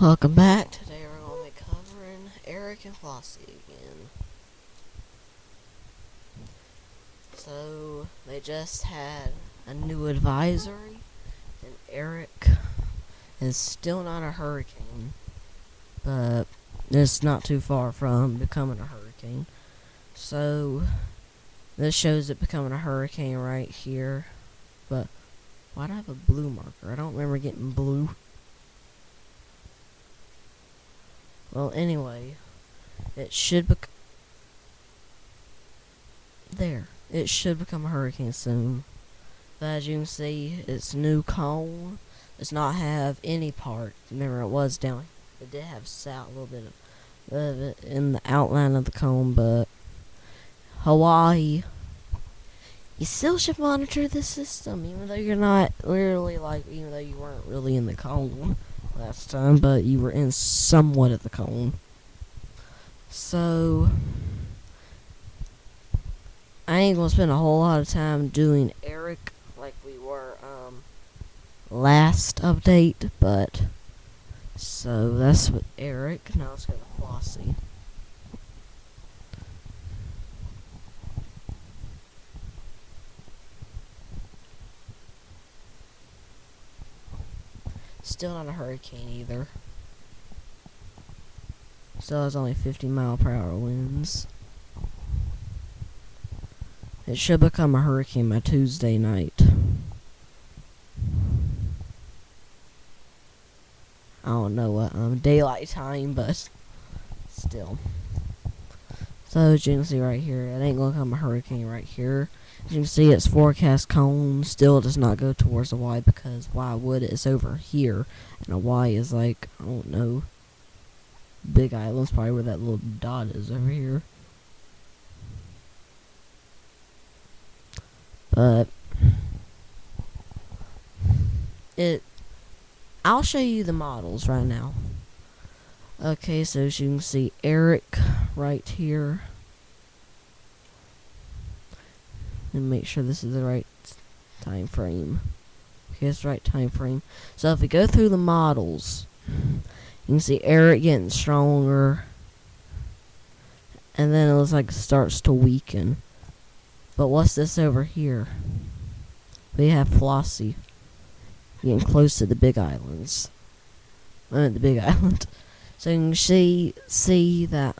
Welcome back. Today we're going to be covering Erick and Flossie again. So, they just had a new advisory, and Erick is still not a hurricane, but it's not too far from becoming a hurricane. So, this shows it becoming a hurricane right here, but why do I have a blue marker? I don't remember getting blue. Well, anyway, it should it should become a hurricane soon. But as you can see, its new cone does not have any part. Remember, it was down. It did have a little bit of it in the outline of the cone, but Hawaii, you still should monitor the system, even though you're not literally even though you weren't really in the cone last time, but you were in somewhat of the cone. So I ain't gonna spend a whole lot of time doing Erick like we were last update, but so that's with Erick. Now let's go to Flossie. Still not a hurricane either. Still has only 50-mile-per-hour winds. It should become a hurricane by Tuesday night. I don't know what daylight time, but still. So as you can see right here, it ain't gonna become a hurricane right here. As you can see, its forecast cone still does not go towards Hawaii, because why would it? It's over here, and Hawaii is like, I don't know, Big Island's probably where that little dot is over here. But I'll show you the models right now. Okay, so as you can see, Erick right here. And make sure this is the right time frame. Okay, it's the right time frame. So if we go through the models, you can see Erick getting stronger, and then it looks like it starts to weaken. But what's this over here? We have Flossie getting close to the Big Islands. The Big Island. So you can see that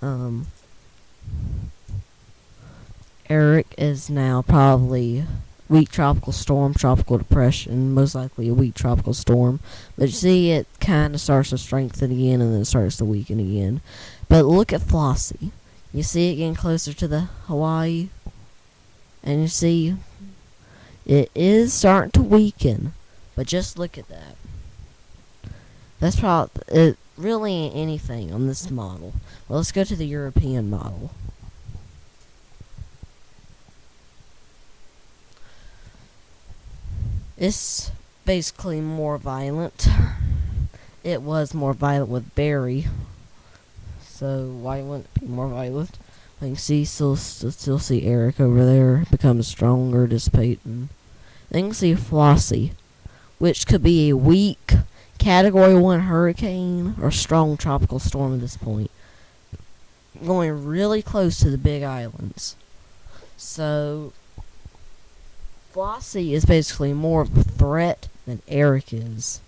Erick is now probably weak tropical storm, tropical depression, most likely a weak tropical storm. But you see it kind of starts to strengthen again and then starts to weaken again. But look at Flossie. You see it getting closer to the Hawaii, and you see it is starting to weaken. But just look at that. That's probably it. Really ain't anything on this model. Well, let's go to the European model. It's basically more violent. It was more violent with Barry, so why wouldn't it be more violent? You can see still see Erick over there becomes stronger, dissipating. Then you can see Flossie, which could be a weak Category 1 hurricane or strong tropical storm at this point, going really close to the Big Islands. So Flossie is basically more of a threat than Erick is.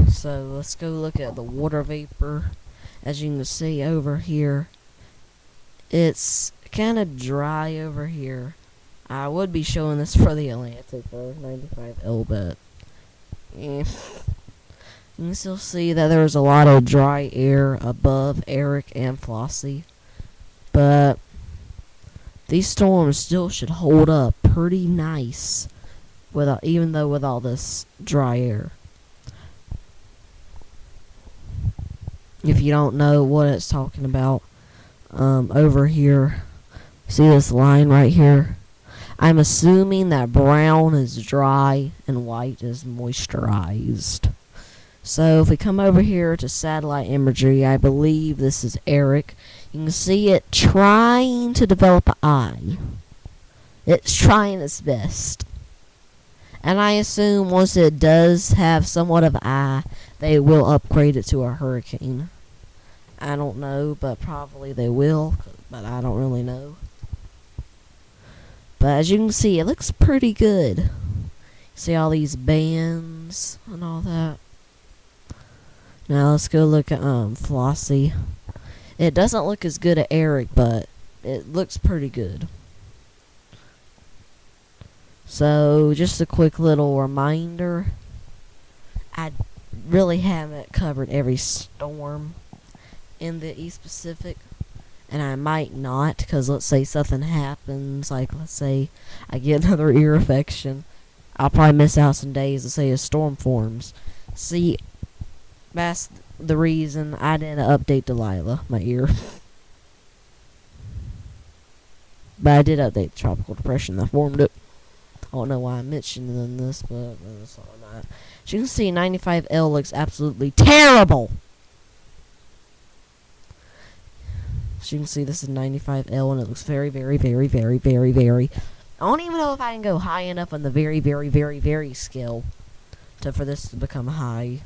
So let's go look at the water vapor. As you can see over here, it's kind of dry over here. I would be showing this for the Atlantic for 95L, but you can still see that there's a lot of dry air above Erick and Flossie, but these storms still should hold up pretty nice, even though with all this dry air. If you don't know what it's talking about, over here, see this line right here? I'm assuming that brown is dry and white is moisturized. So if we come over here to satellite imagery, I believe this is Erick. You can see it trying to develop an eye. It's trying its best. And I assume once it does have somewhat of eye, they will upgrade it to a hurricane. I don't know, but probably they will, but I don't really know. But as you can see, it looks pretty good. See all these bands and all that. Now let's go look at Flossie. It doesn't look as good at Erick, but it looks pretty good. So just a quick little reminder. I really haven't covered every storm in the East Pacific, and I might not, because let's say something happens, like let's say I get another ear infection, I'll probably miss out some days. Let's say a storm forms. See, that's the reason I didn't update Delilah, my ear. But I did update the tropical depression that formed it. I don't know why I'm mentioning this, but that's all not. As you can see, 95L looks absolutely terrible. As you can see, this is 95L, and it looks very, very, very, very, very, very. I don't even know if I can go high enough on the very, very, very, very scale for this to become high.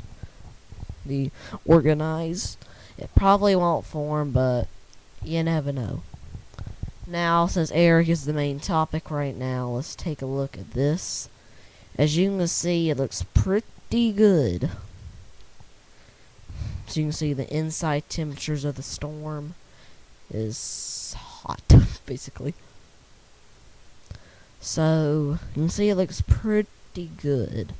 The organized. It probably won't form, but you never know. Now, since Erick is the main topic right now, let's take a look at this. As you can see, it looks pretty good. As you can see, the inside temperatures of the storm is hot, basically. So, you can see it looks pretty good.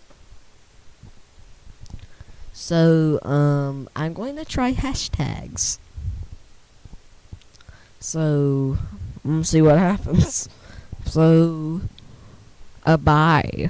So, I'm going to try hashtags. So, see what happens. So, bye.